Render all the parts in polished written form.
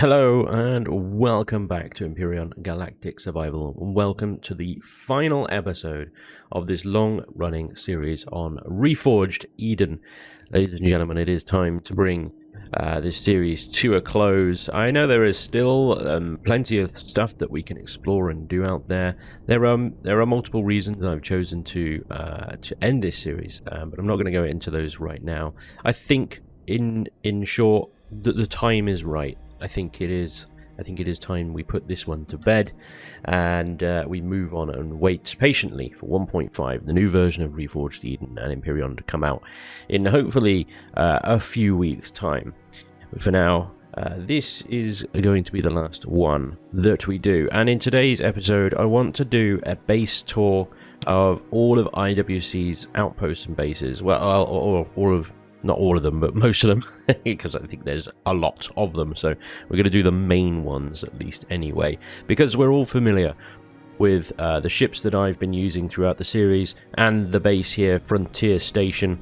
Hello and welcome back to Empyrion Galactic Survival. Welcome to the final episode of this long-running series on Reforged Eden. Ladies and gentlemen, it is time to bring this series to a close. I know there is still plenty of stuff that we can explore and do out there. There are multiple reasons I've chosen to end this series, but I'm not going to go into those right now. I think, in short, that the time is right. I think it is time we put this one to bed and we move on and wait patiently for 1.5, the new version of Reforged Eden and Empyrion, to come out in hopefully a few weeks' time. But for now, this is going to be the last one that we do. And in today's episode, I want to do a base tour of all of IWC's outposts and bases. Well, all of... not all of them, but most of them, because I think there's a lot of them. So we're going to do the main ones, at least anyway, because we're all familiar with the ships that I've been using throughout the series and the base here, Frontier Station.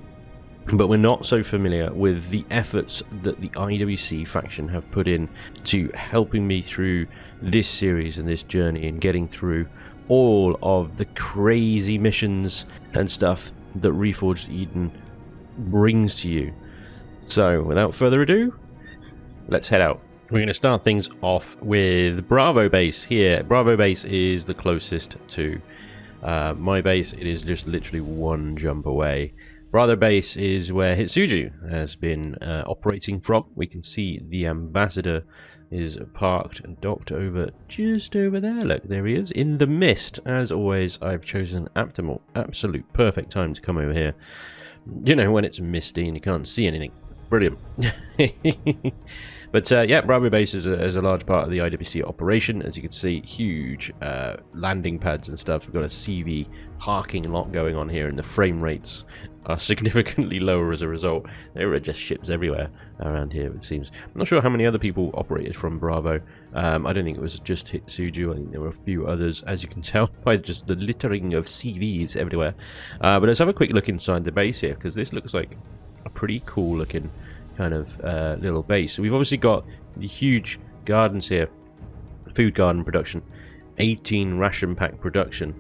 But we're not so familiar with the efforts that the IWC faction have put in to helping me through this series and this journey and getting through all of the crazy missions and stuff that Reforged Eden brings to you. So without further ado, let's head out. We're going to start things off with Bravo base here. Bravo base is the closest to my base. It is just literally one jump away. Bravo base is where Hitsuju has been operating from. We can see the ambassador is parked and docked over just over there. Look, there he is in the mist. As always, I've chosen absolute perfect time to come over here. You know, when it's misty and you can't see anything. Brilliant. But yeah, Bravo base is a large part of the IWC operation. As you can see, huge landing pads and stuff. We've got a CV parking lot going on here, and the frame rates are significantly lower as a result. There are just ships everywhere around here, it seems. I'm not sure how many other people operated from Bravo. I don't think it was just Hitsuju. I think there were a few others, as you can tell by just the littering of CVs everywhere. But let's have a quick look inside the base here, because this looks like a pretty cool looking kind of little base. So we've obviously got the huge gardens here, food garden production, 18 ration pack production,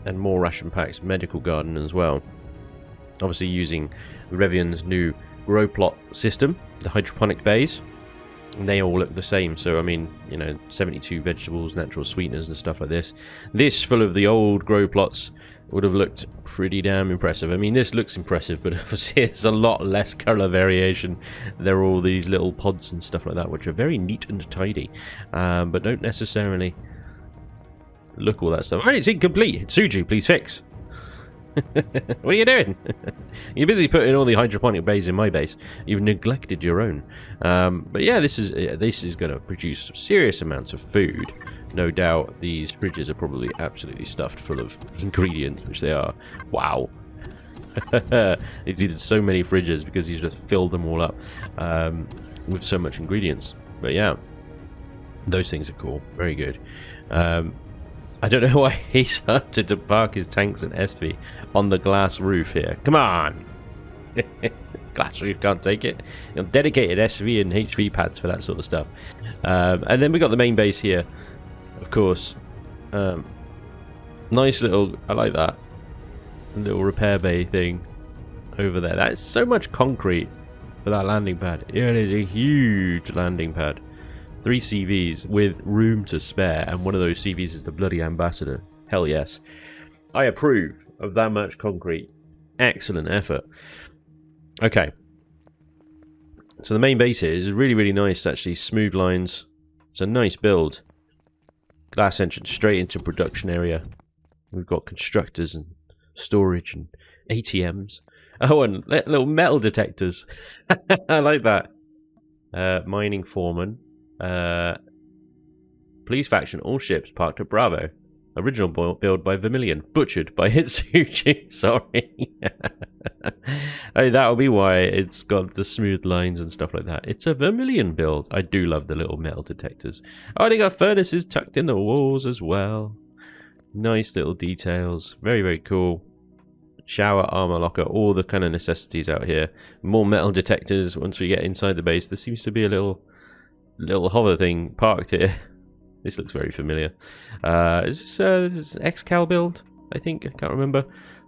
and more ration packs, medical garden as well. Obviously using Revion's new grow plot system, the hydroponic bays. And they all look the same. So I mean, you know, 72 vegetables, natural sweeteners and stuff like this. This full of the old grow plots would have looked pretty damn impressive. I mean, this looks impressive, but obviously it's a lot less color variation. There are all these little pods and stuff like that, which are very neat and tidy, but don't necessarily look all that stuff. Oh, it's incomplete. Hitsuju, please fix. What are you doing? You're busy putting all the hydroponic bays in my base. You've neglected your own. But yeah, this is going to produce serious amounts of food. No doubt these fridges are probably absolutely stuffed full of ingredients, which they are. Wow. He's needed so many fridges because he's just filled them all up with so much ingredients. But yeah, those things are cool. Very good. I don't know why he's opted to park his tanks and SV on the glass roof here. Come on! Glass roof can't take it. You know, dedicated SV and HP pads for that sort of stuff. And then we got the main base here, of course. Nice little... I like that. Little repair bay thing over there. That is so much concrete for that landing pad. Yeah, it is a huge landing pad. 3 CVs with room to spare, and one of those CVs is the bloody ambassador. Hell yes. I approve of that much concrete. Excellent effort. Okay. So the main base here is really, really nice, actually. Smooth lines. It's a nice build. Glass entrance straight into production area. We've got constructors and storage and ATMs. Oh, and little metal detectors. I like that. Mining foreman. Police faction, all ships parked at Bravo. Original build by Vermilion. Butchered by Hitsuju. Sorry. Hey, that'll be why it's got the smooth lines and stuff like that. It's a Vermilion build. I do love the little metal detectors. Oh, they got furnaces tucked in the walls as well. Nice little details. Very, very cool. shower, armor locker, all the kind of necessities out here. More metal detectors once we get inside the base. There seems to be a little hover thing parked here. This looks very familiar. Is this X-Cal build? I think, I can't remember.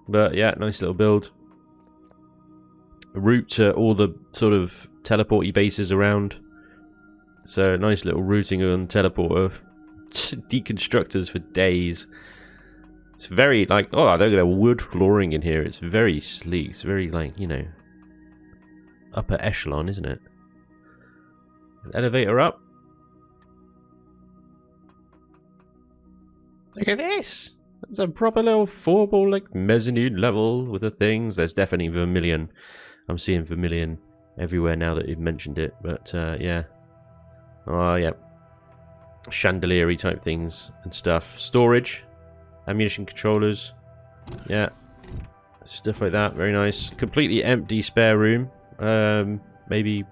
But yeah, nice little build. Route to all the sort of teleporty bases around. So nice little routing on teleporter. Deconstructors for days. It's very like, oh, they've got wood flooring in here. It's very sleek. It's very like, you know, upper echelon, isn't it? Elevator up. Look at this. There's a proper little 4-ball like mezzanine level with the things. There's definitely vermilion. I'm seeing vermilion everywhere now that you've mentioned it. But yeah. Oh yeah. Chandelier-y type things and stuff. Storage. Ammunition controllers. Yeah. Stuff like that. Very nice. Completely empty spare room. Maybe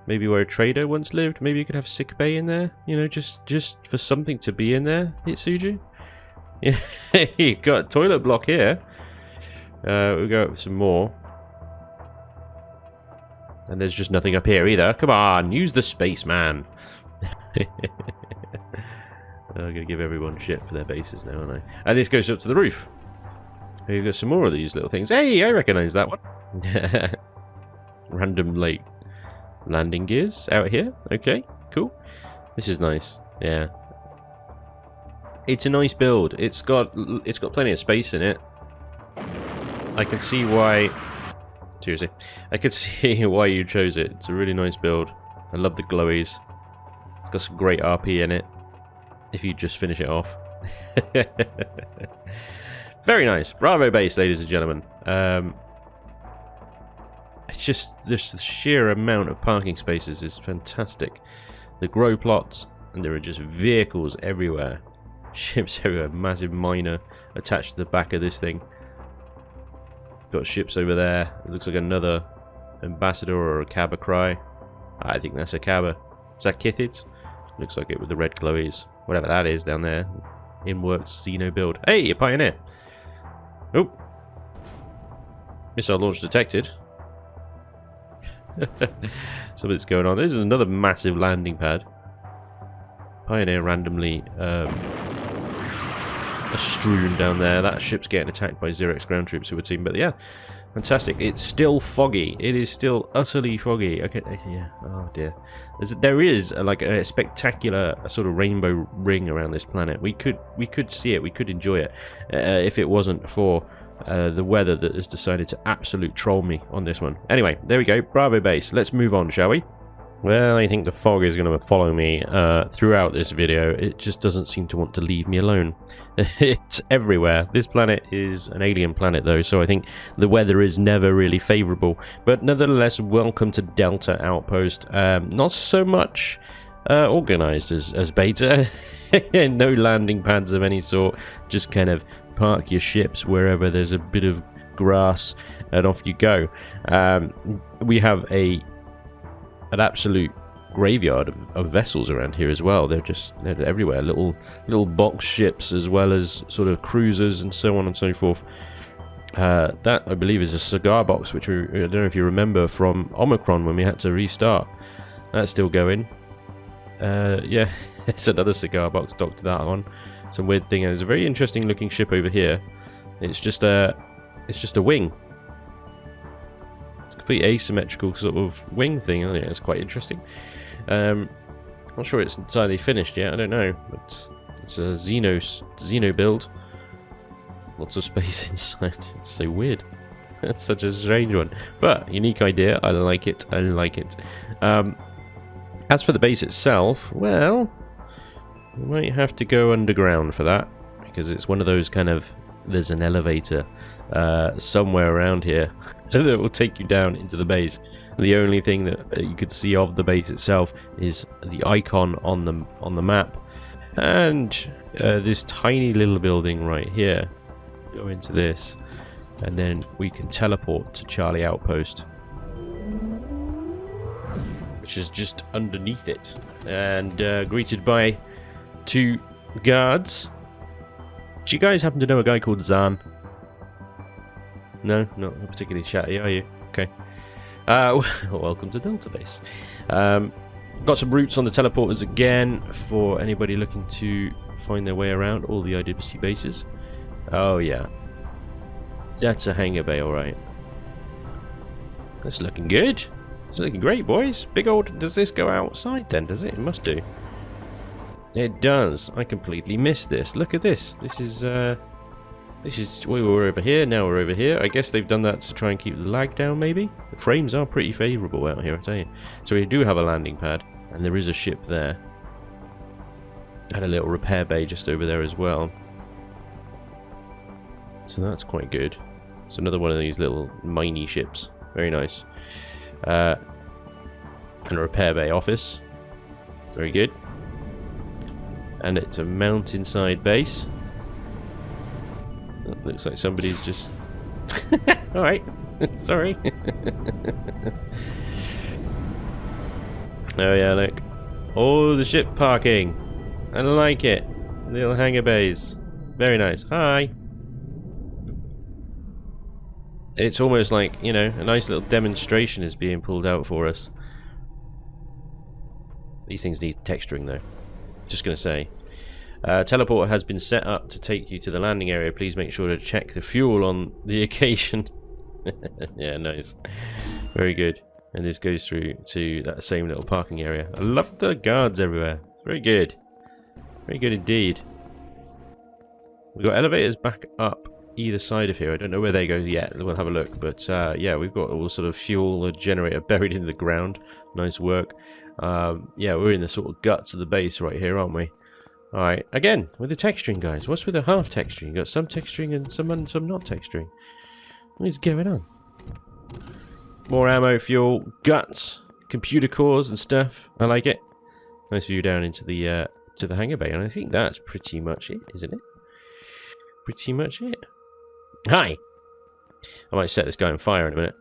where a trader once lived. Maybe you could have sick bay in there. You know, just for something to be in there, Hitsuji. Yeah, you got a toilet block here. We'll go up with some more. And there's just nothing up here either. Come on, use the space, man. I'm going to give everyone shit for their bases now, aren't I? And this goes up to the roof. We've got some more of these little things. Hey, I recognise that one. Random, like, landing gears out here. Okay, cool. This is nice. Yeah. It's a nice build. It's got plenty of space in it. I can see why... Seriously. I could see why you chose it. It's a really nice build. I love the glowies. It's got some great RP in it. If you just finish it off. Very nice. Bravo base, ladies and gentlemen. It's just the sheer amount of parking spaces is fantastic. The grow plots, and there are just vehicles everywhere. Ships everywhere. Massive miner attached to the back of this thing. Got ships over there. It looks like another ambassador or a Cabba Cry. I think that's a Cabba. Is that Skipheads? Looks like it with the red glowies. Whatever that is down there. In-works Xeno build. Hey, a Pioneer! Oh! Missile launch detected. Something's going on. This is another massive landing pad. Pioneer randomly strewn down there. That ship's getting attacked by Xerex ground troops, it would seem. But yeah, fantastic. It's still foggy. It is still utterly foggy. Okay, yeah. Oh dear. There is like a spectacular sort of rainbow ring around this planet. We could see it. We could enjoy it if it wasn't for the weather that has decided to absolute troll me on this one. Anyway, there we go. Bravo base. Let's move on, shall we? Well, I think the fog is going to follow me throughout this video. It just doesn't seem to want to leave me alone. It's everywhere. This planet is an alien planet, though, so I think the weather is never really favourable. But nevertheless, welcome to Delta Outpost. Not so much organised as Beta. No landing pads of any sort. Just kind of park your ships wherever there's a bit of grass, and off you go. We have an absolute graveyard of vessels around here as well. They're everywhere. Little box ships as well as sort of cruisers and so on and so forth. That I believe is a cigar box, which I don't know if you remember from Omicron when we had to restart. That's still going. Yeah, it's another cigar box docked to that one. Some weird thing. There's a very interesting looking ship over here. It's just a wing. Complete asymmetrical sort of wing thing. I think it's quite interesting. Not sure it's entirely finished yet. I don't know, but it's a Xeno build. Lots of space inside. It's so weird. That's such a strange one, but unique idea. I like it. I like it. As for the base itself, well, we might have to go underground for that because it's one of those kind of. There's an elevator somewhere around here that will take you down into the base. The only thing that you could see of the base itself is the icon on the map, and this tiny little building right here. Go into this, and then we can teleport to Charlie Outpost, which is just underneath it, and greeted by 2 guards. Do you guys happen to know a guy called Zan? No, not particularly chatty, are you? Okay. Welcome to Delta Base. Got some routes on the teleporters again for anybody looking to find their way around all the IWC bases. Oh yeah. That's a hangar bay, alright. That's looking good. It's looking great, boys. Big old... Does this go outside then, does it? It must do. It does. I completely missed this. Look at this. This is... we were over here, now we're over here. I guess they've done that to try and keep the lag down, maybe? The frames are pretty favourable out here, I tell you. So we do have a landing pad, and there is a ship there. Had a little repair bay just over there as well. So that's quite good. It's another one of these little miney ships. Very nice. And a repair bay office. Very good. And it's a mountainside base. Oh, looks like somebody's just... Alright. Sorry. Oh yeah, look. Oh, the ship parking. I like it. Little hangar bays. Very nice. Hi. It's almost like, you know, a nice little demonstration is being pulled out for us. These things need texturing though. Just going to say. Teleporter has been set up to take you to the landing area. Please make sure to check the fuel on the occasion. Yeah, nice. Very good. And this goes through to that same little parking area. I love the guards everywhere. Very good. Very good indeed. We've got elevators back up either side of here. I don't know where they go yet. We'll have a look. But yeah, we've got all sort of fuel generator buried into the ground. Nice work. Yeah, we're in the sort of guts of the base right here, aren't we? Alright, again, with the texturing, guys. What's with the half texturing? You got some texturing and some not texturing. What is going on? More ammo, fuel, guts, computer cores and stuff. I like it. Nice view down into the hangar bay, and I think that's pretty much it, isn't it? Pretty much it. Hi! I might set this guy on fire in a minute.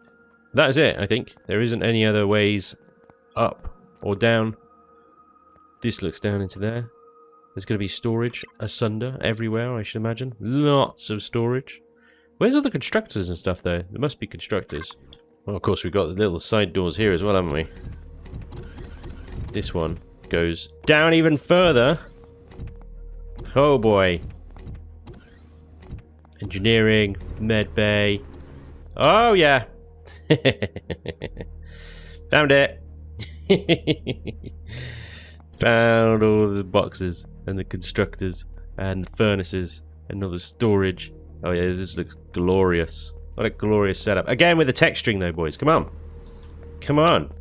That is it, I think. There isn't any other ways up or down. This looks down into there. There's going to be storage asunder everywhere, I should imagine. Lots of storage. Where's all the constructors and stuff, though? There must be constructors. Well, of course, we've got the little side doors here as well, haven't we? This one goes down even further. Oh, boy. Engineering, med bay. Oh, yeah. Found it. Found all the boxes and the constructors and the furnaces and all the storage. Oh yeah, this looks glorious. What a glorious setup. Again with the texturing though, boys. Come on. Come on.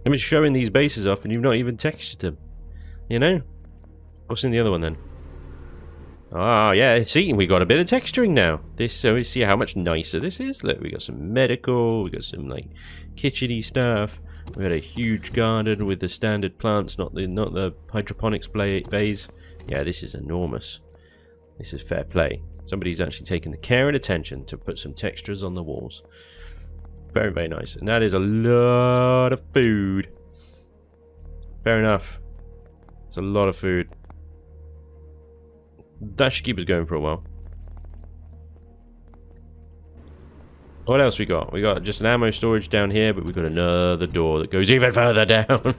I'm just showing these bases off and you've not even textured them. You know? What's in the other one then? Ah, yeah, see, we got a bit of texturing now. This, so we see how much nicer this is. Look, we got some medical, we got some like kitcheny stuff. We had a huge garden with the standard plants, not the hydroponics bays. Yeah, this is enormous. This is fair play. Somebody's actually taken the care and attention to put some textures on the walls. Very, very nice. And that is a lot of food. Fair enough. It's a lot of food. That should keep us going for a while. What else we got? We got just an ammo storage down here, but we've got another door that goes even further down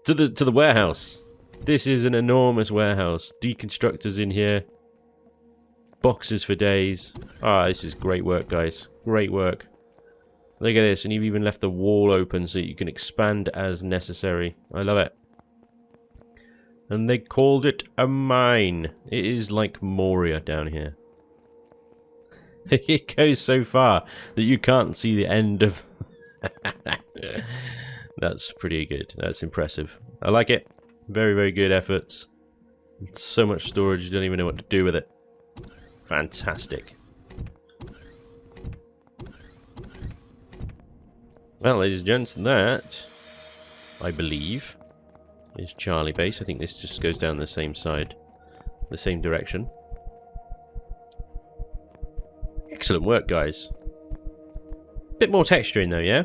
to the warehouse. This is an enormous warehouse. Deconstructors in here. Boxes for days. Ah, this is great work, guys. Great work. Look at this, and you've even left the wall open so you can expand as necessary. I love it. And they called it a mine. It is like Moria down here. It goes so far that you can't see the end of... That's pretty good. That's impressive. I like it. Very, very good efforts. So much storage, you don't even know what to do with it. Fantastic. Well, ladies and gents, that, I believe, is Charlie Base. I think this just goes down the same side, the same direction. Excellent work, guys. Bit more texturing though, yeah?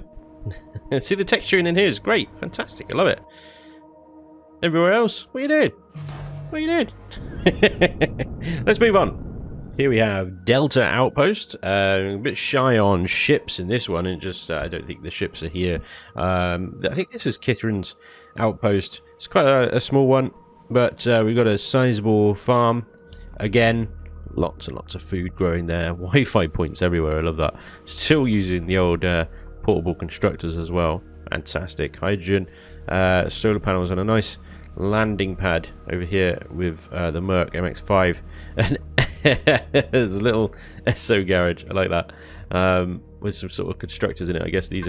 See, the texturing in here is great. Fantastic. I love it. Everywhere else, what are you doing? What are you doing? Let's move on. Here we have Delta Outpost. A bit shy on ships in this one, and just I don't think the ships are here. I think this is Kithrin's outpost. It's quite a small one, but we've got a sizable farm. Again, lots and lots of food growing there. Wi-Fi points everywhere. I love that. Still using the old portable constructors as well. Fantastic. Hydrogen, solar panels, and a nice landing pad over here with the Merc MX5. And there's a little SO garage. I like that. With some sort of constructors in it. I guess these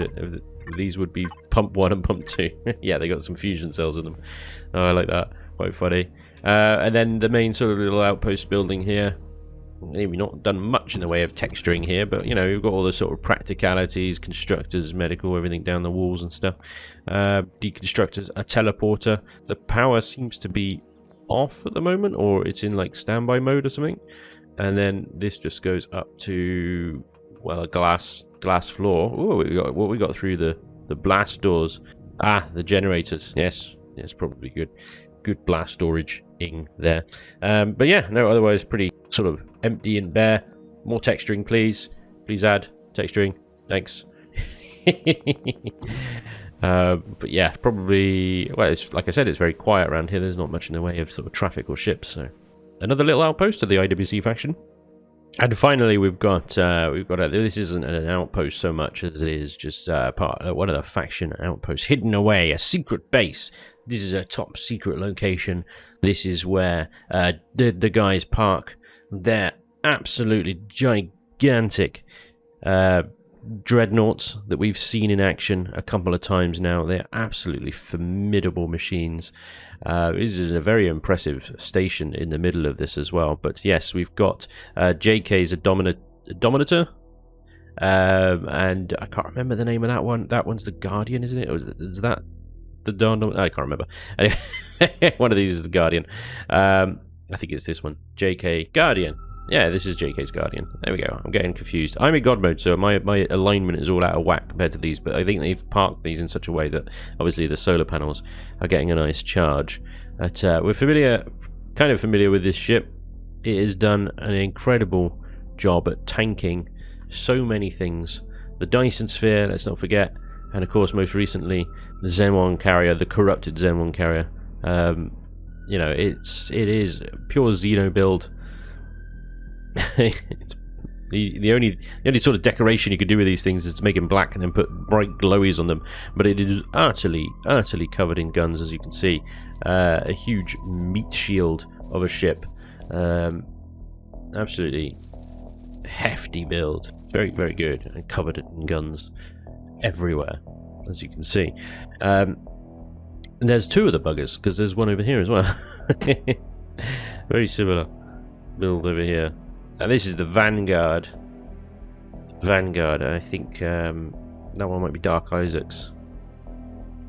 would be pump 1 and pump 2. Yeah, they got some fusion cells in them. Oh, I like that. Quite funny. And then the main sort of little outpost building here. We've not done much in the way of texturing here, but you know, we've got all the sort of practicalities, constructors, medical, everything down the walls and stuff. Deconstructors, a teleporter. The power seems to be off at the moment, or it's in like standby mode or something. And then this just goes up to, well, a glass floor. Oh, what we got through the blast doors. Ah, the generators. Yes, probably good blast storage in there. But yeah, no, otherwise pretty sort of empty and bare. More texturing, please. Please add texturing. Thanks. But yeah, probably, well, it's, like I said, it's very quiet around here. There's not much in the way of sort of traffic or ships. So another little outpost of the IWC faction. And finally, we've got this isn't an outpost so much as it is just part of one of the faction outposts, hidden away, a secret base. This is a top secret location. This is where the guys park their absolutely gigantic dreadnoughts that we've seen in action a couple of times now. They're absolutely formidable machines. This is a very impressive station in the middle of this as well. But yes, we've got JK's Dominator. And I can't remember the name of that one. That one's the Guardian, isn't it? Or is that the Don? I can't remember. Anyway, one of these is the Guardian. I think it's this one. JK Guardian. Yeah, this is JK's Guardian. There we go. I'm getting confused. I'm in God mode, so my alignment is all out of whack compared to these, but I think they've parked these in such a way that obviously the solar panels are getting a nice charge. But we're kind of familiar with this ship. It has done an incredible job at tanking so many things. The Dyson Sphere, let's not forget, and of course most recently the Zen 1 carrier, the corrupted Zen 1 carrier. You know, it is pure Xeno build. It's the only sort of decoration you could do with these things is to make them black and then put bright glowies on them, but it is utterly covered in guns, as you can see. A huge meat shield of a ship. Absolutely hefty build, very good, and covered in guns everywhere, as you can see. And there's two of the buggers, because there's one over here as well. Very similar build over here. And this is the Vanguard. I think that one might be Dark Isaac's.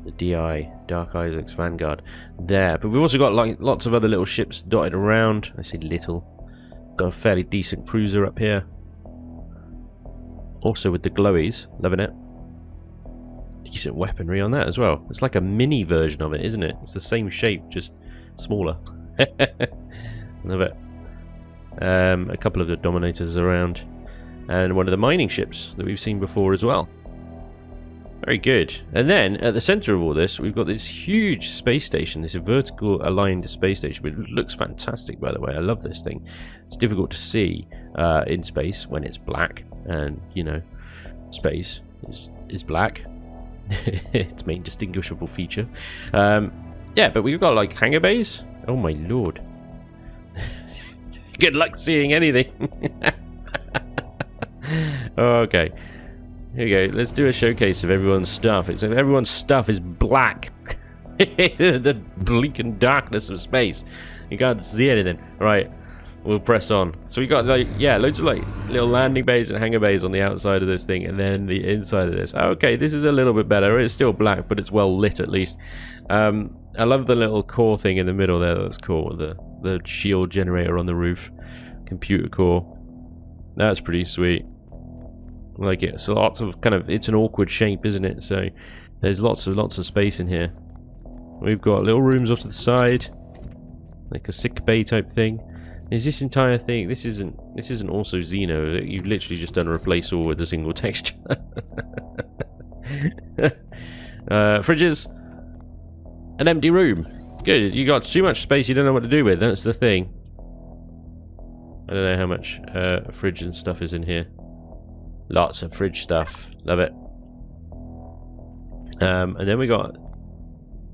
The DI, Dark Isaac's Vanguard there. But we've also got like lots of other little ships dotted around. I say little. Got a fairly decent cruiser up here. Also with the glowies, loving it. Decent weaponry on that as well. It's like a mini version of it, isn't it? It's the same shape, just smaller. Love it. A couple of the Dominators around, and one of the mining ships that we've seen before as well. Very good. And then at the center of all this, we've got this huge space station, this vertical aligned space station. It looks fantastic, by the way. I love this thing. It's difficult to see in space when it's black, and you know, space is black. Its main distinguishable feature. Yeah, but we've got like hangar bays. Oh my lord. Good luck seeing anything. Okay, here we go. Let's do a showcase of everyone's stuff. Except everyone's stuff is black. The bleak and darkness of space. You can't see anything. Right, we'll press on. So we got like, yeah, loads of like little landing bays and hangar bays on the outside of this thing, and then the inside of this. Okay, this is a little bit better. It's still black, but it's well lit at least. I love the little core thing in the middle there. That's cool. The shield generator on the roof, computer core. That's pretty sweet. I like it. So lots of kind of, it's an awkward shape, isn't it? So there's lots of space in here. We've got little rooms off to the side, like a sick bay type thing. Is this entire thing? This isn't also Xeno. You've literally just done a replace all with a single texture. Fridges. An empty room. Good. You got too much space. You don't know what to do with. That's the thing. I don't know how much fridge and stuff is in here. Lots of fridge stuff. Love it. And then we got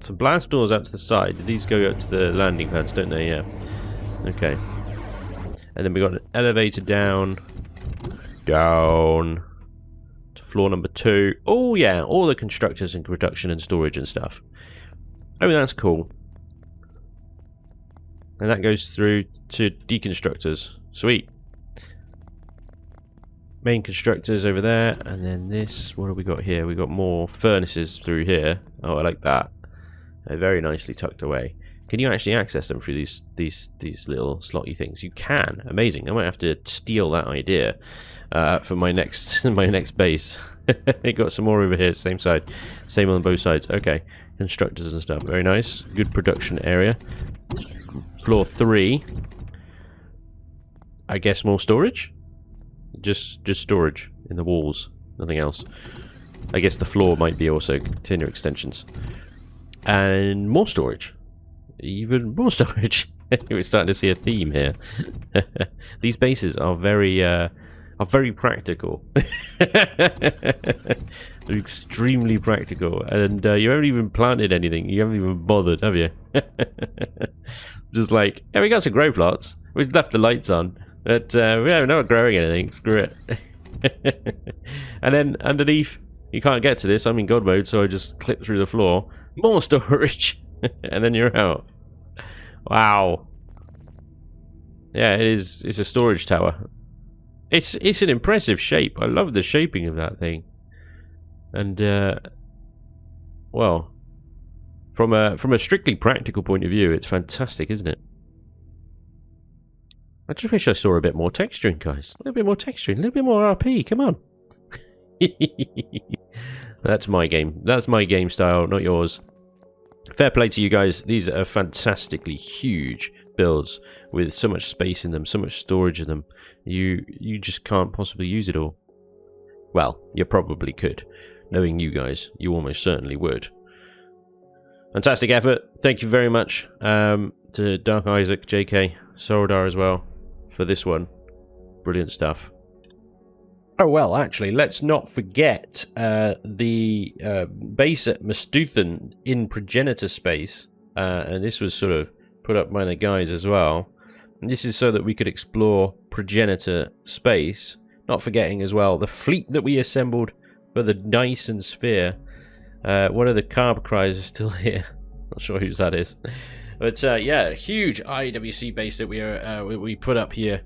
some blast doors out to the side. These go up to the landing pads, don't they? Yeah. Okay. And then we got an elevator down to floor number 2. Oh yeah, all the constructors and production and storage and stuff. Oh, that's cool. And that goes through to deconstructors. Sweet. Main constructors over there, and then this. What have we got here? We got more furnaces through here. Oh, I like that. They're very nicely tucked away. Can you actually access them through these little slotty things? You can. Amazing. I might have to steal that idea for my next base. They got some more over here, same side, same on both sides. Okay, constructors and stuff. Very nice. Good production area. Floor 3. I guess more storage. Just storage in the walls. Nothing else. I guess the floor might be also container extensions. And more storage. Even more storage. We're starting to see a theme here. These bases are very practical. They're extremely practical, and you haven't even planted anything. You haven't even bothered, have you? Just like, yeah, we got some grow plots. We've left the lights on, but we're not growing anything. Screw it. And then underneath, you can't get to this. I'm in God mode, so I just clip through the floor. More storage, and then you're out. Wow. Yeah, it is. It's a storage tower. It's an impressive shape. I love the shaping of that thing. And well, from a strictly practical point of view, it's fantastic, isn't it? I just wish I saw a bit more texturing, guys. A little bit more texturing, a little bit more RP. Come on. That's my game. That's my game style, not yours. Fair play to you guys. These are fantastically huge builds with so much space in them, so much storage in them. You just can't possibly use it all. Well, you probably could. Knowing you guys, you almost certainly would. Fantastic effort. Thank you very much to Dark Isaac, JK, Sorodar as well for this one. Brilliant stuff. Oh, well, actually, let's not forget the base at Mastuthan in progenitor space. And this was sort of put up by the guys as well. And this is so that we could explore progenitor space. Not forgetting as well the fleet that we assembled for the Dyson Sphere. One of the Carb Cries is still here. Not sure whose that is. But yeah, huge IWC base that we put up here.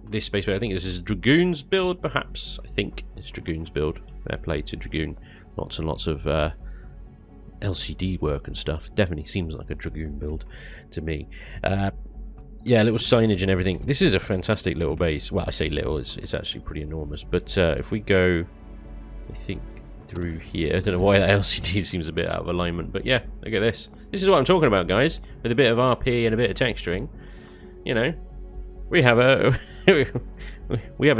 This space, but I think this is Dragoon's build, perhaps. I think it's Dragoon's build. Fair play to Dragoon. Lots and lots of LCD work and stuff. Definitely seems like a Dragoon build to me. Yeah, little signage and everything. This is a fantastic little base. Well, I say little, it's actually pretty enormous. But if we go, I think, through here. I don't know why that LCD seems a bit out of alignment. But yeah, look at this. This is what I'm talking about, guys. With a bit of RP and a bit of texturing. You know. We have a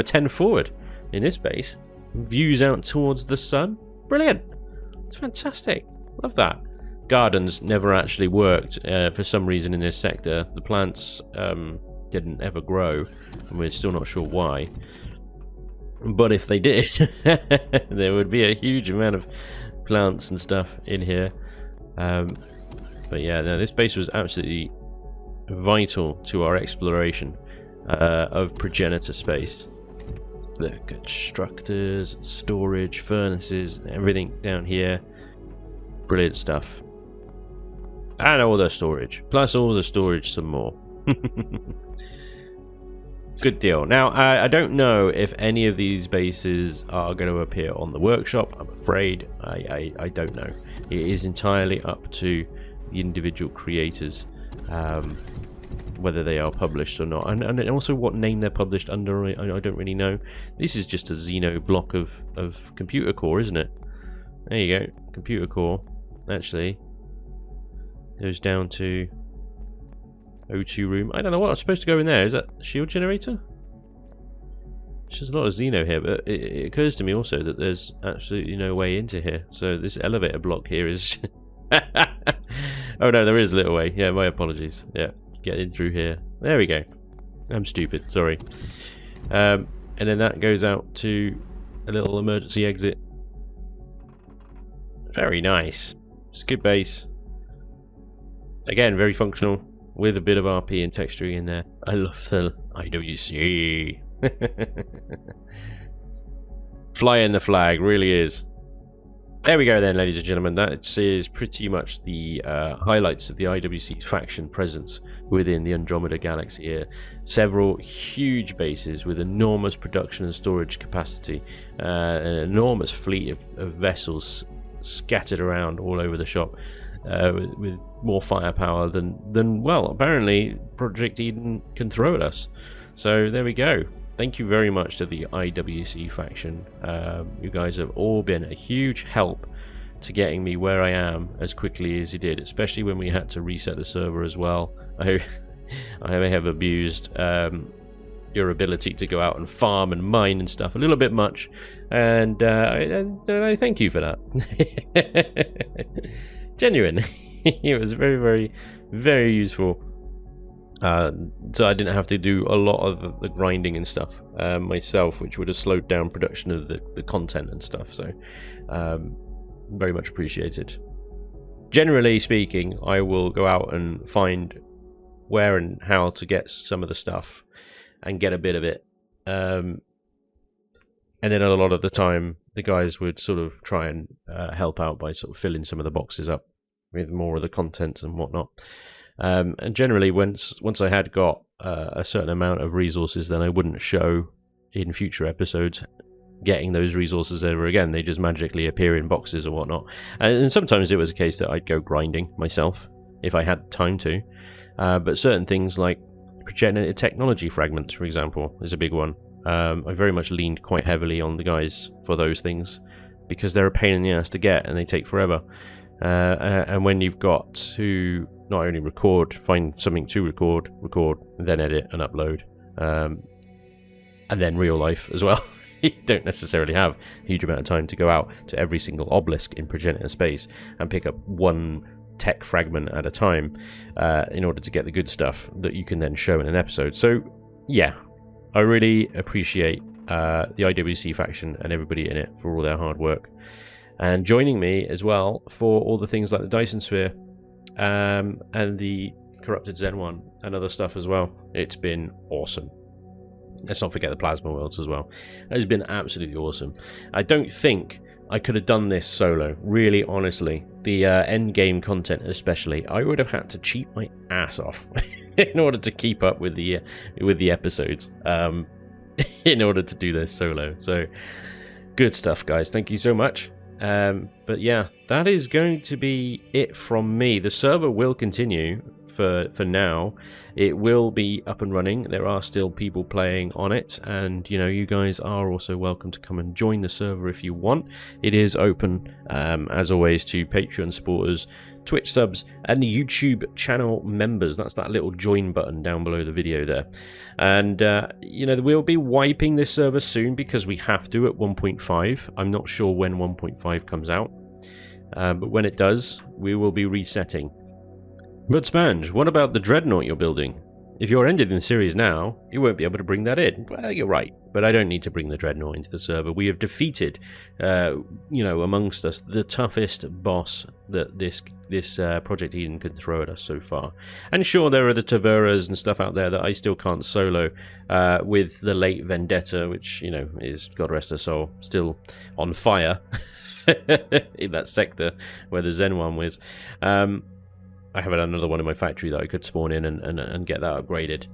10 forward in this base. Views out towards the sun. Brilliant. It's fantastic. Love that. Gardens never actually worked for some reason in this sector. The plants didn't ever grow, and we're still not sure why. But if they did, there would be a huge amount of plants and stuff in here. But yeah, no, this base was absolutely vital to our exploration of progenitor space. The constructors, storage, furnaces, everything down here. Brilliant stuff. And all the storage. Plus all the storage some more. Good deal. Now, I don't know if any of these bases are going to appear on the workshop. I'm afraid. I don't know. It is entirely up to the individual creators. Whether they are published or not, and also what name they're published under. I don't really know. This is just a Xeno block of computer core, isn't it? There you go, computer core. Actually, goes down to O2 room. I don't know what I'm supposed to go in there. Is that a shield generator? There's a lot of Xeno here, but it occurs to me also that there's absolutely no way into here. So this elevator block here is... Oh no, there is a little way. Yeah, my apologies. Yeah, get in through here. There we go. I'm stupid, sorry. And then that goes out to a little emergency exit. Very nice. It's a good base. Again, very functional, with a bit of RP and texturing in there. I love the IWC. Flying the flag, really is. There we go then, ladies and gentlemen. That is pretty much the highlights of the IWC faction presence within the Andromeda Galaxy here. Several huge bases with enormous production and storage capacity. An enormous fleet of vessels scattered around all over the shop. With more firepower than, well, apparently Project Eden can throw at us. So there we go. Thank you very much to the IWC faction. You guys have all been a huge help to getting me where I am as quickly as you did, especially when we had to reset the server as well. I may have abused your ability to go out and farm and mine and stuff a little bit much, and I thank you for that. Genuine. It was very, very, very useful. So I didn't have to do a lot of the grinding and stuff myself, which would have slowed down production of the content and stuff. So very much appreciated. Generally speaking, I will go out and find where and how to get some of the stuff and get a bit of it. And then a lot of the time, the guys would sort of try and help out by sort of filling some of the boxes up with more of the contents and whatnot. And generally, once I had got a certain amount of resources, then I wouldn't show in future episodes getting those resources ever again. They just magically appear in boxes or whatnot. And sometimes it was a case that I'd go grinding myself if I had time to. But certain things like progenitor technology fragments, for example, is a big one. I very much leaned quite heavily on the guys for those things because they're a pain in the ass to get and they take forever. And when you've got to not only find something to record, and then edit and upload, and then real life as well. You don't necessarily have a huge amount of time to go out to every single obelisk in progenitor space and pick up one tech fragment at a time in order to get the good stuff that you can then show in an episode. So yeah, I really appreciate the IWC faction and everybody in it for all their hard work. And joining me as well for all the things like the Dyson Sphere and the Corrupted Zen one and other stuff as well. It's been awesome. Let's not forget the Plasma Worlds as well. It has been absolutely awesome. I don't think I could have done this solo, really honestly. The end game content especially, I would have had to cheat my ass off in order to keep up with the episodes in order to do this solo. So good stuff, guys. Thank you so much. But yeah, that is going to be it from me. The server will continue for now. It will be up and running. There are still people playing on it, and you know, you guys are also welcome to come and join the server if you want. It is open as always to Patreon supporters, Twitch subs, and YouTube channel members. That's that little join button down below the video there. And you know, we'll be wiping this server soon because we have to at 1.5. I'm not sure when 1.5 comes out, but when it does, we will be resetting. But Spanj, what about the dreadnought you're building? If you're ending the series now, you won't be able to bring that in. Well, you're right, but I don't need to bring the dreadnought into the server. We have defeated, you know, amongst us, the toughest boss that this Project Eden could throw at us so far. And sure, there are the Taveras and stuff out there that I still can't solo with the late Vendetta, which, you know, is, God rest her soul, still on fire in that sector where the Zen one was. I have another one in my factory that I could spawn in and get that upgraded.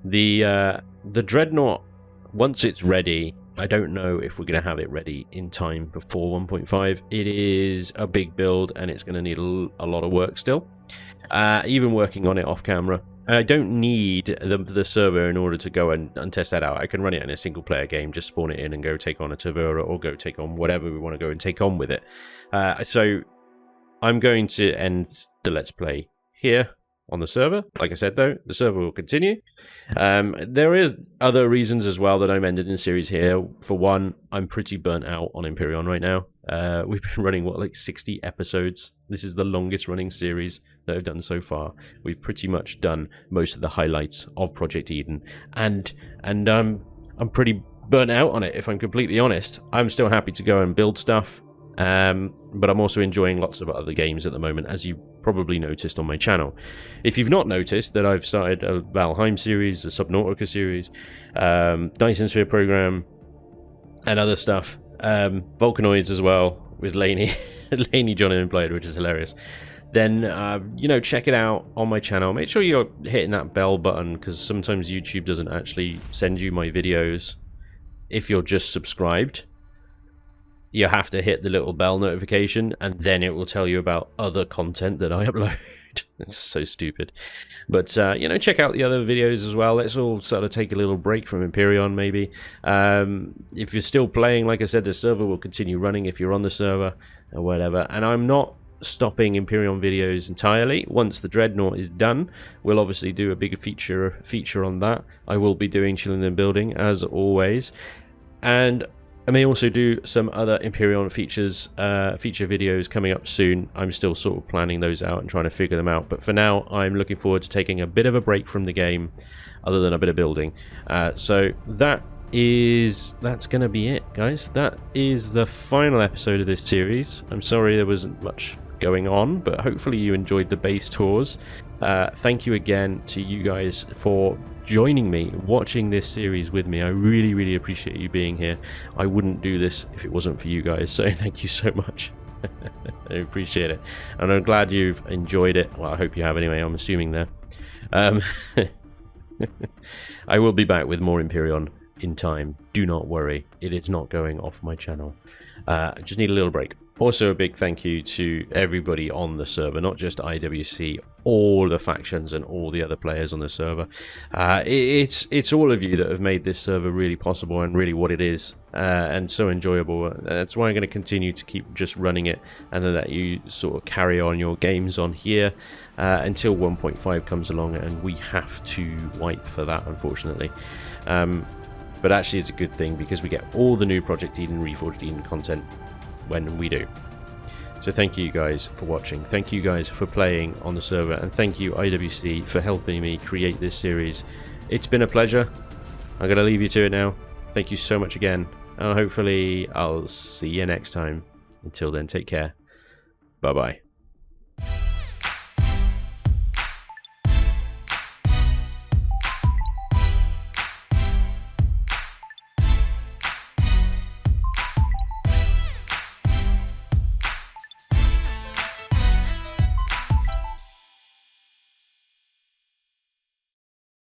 The Dreadnought, once it's ready, I don't know if we're going to have it ready in time before 1.5. It is a big build and it's going to need a lot of work still. Even working on it off camera. I don't need the server in order to go and test that out. I can run it in a single player game, just spawn it in and go take on a Tavera or go take on whatever we want to go and take on with it. So I'm going to end the Let's Play here. on the server. Like I said, though, the server will continue. There is other reasons as well that I'm ending the series here. For one, I'm pretty burnt out on Empyrion right now. We've been running, what, like 60 episodes? This is the longest running series that I've done so far. We've pretty much done most of the highlights of Project Eden. And I'm pretty burnt out on it, if I'm completely honest. I'm still happy to go and build stuff. But I'm also enjoying lots of other games at the moment, as you've probably noticed on my channel. If you've not noticed that I've started a Valheim series, a Subnautica series, Dyson Sphere program, and other stuff. Volcanoids as well, with Laney, Laney John and Played, which is hilarious. Then, you know, check it out on my channel. Make sure you're hitting that bell button, because sometimes YouTube doesn't actually send you my videos if you're just subscribed. You have to hit the little bell notification, and then it will tell you about other content that I upload. It's so stupid. But, you know, check out the other videos as well. Let's all sort of take a little break from Empyrion, maybe. If you're still playing, like I said, the server will continue running if you're on the server or whatever. And I'm not stopping Empyrion videos entirely. Once the Dreadnought is done, we'll obviously do a bigger feature on that. I will be doing Chilling and Building, as always. And I may also do some other Empyrion feature videos coming up soon. I'm still sort of planning those out and trying to figure them out. But for now, I'm looking forward to taking a bit of a break from the game, other than a bit of building. So that's going to be it, guys. That is the final episode of this series. I'm sorry there wasn't much going on, but hopefully you enjoyed the base tours. Thank you again to you guys for joining me, watching this series with me. I really, really appreciate you being here. I wouldn't do this if it wasn't for you guys, so thank you so much. I appreciate it, and I'm glad you've enjoyed it. Well, I hope you have anyway, I'm assuming there. I will be back with more Empyrion in time. Do not worry, it is not going off my channel. I just need a little break. Also, a big thank you to everybody on the server, not just IWC, all the factions and all the other players on the server. It's all of you that have made this server really possible and really what it is, and so enjoyable. That's why I'm going to continue to keep just running it and let you sort of carry on your games on here until 1.5 comes along, and we have to wipe for that, unfortunately. But actually, it's a good thing because we get all the new Project Eden, Reforged Eden content when we do. So thank you guys for watching, thank you guys for playing on the server, and thank you IWC for helping me create this series. It's been a pleasure. I'm gonna leave you to it now. Thank you so much again, and hopefully I'll see you next time. Until then, take care. Bye bye.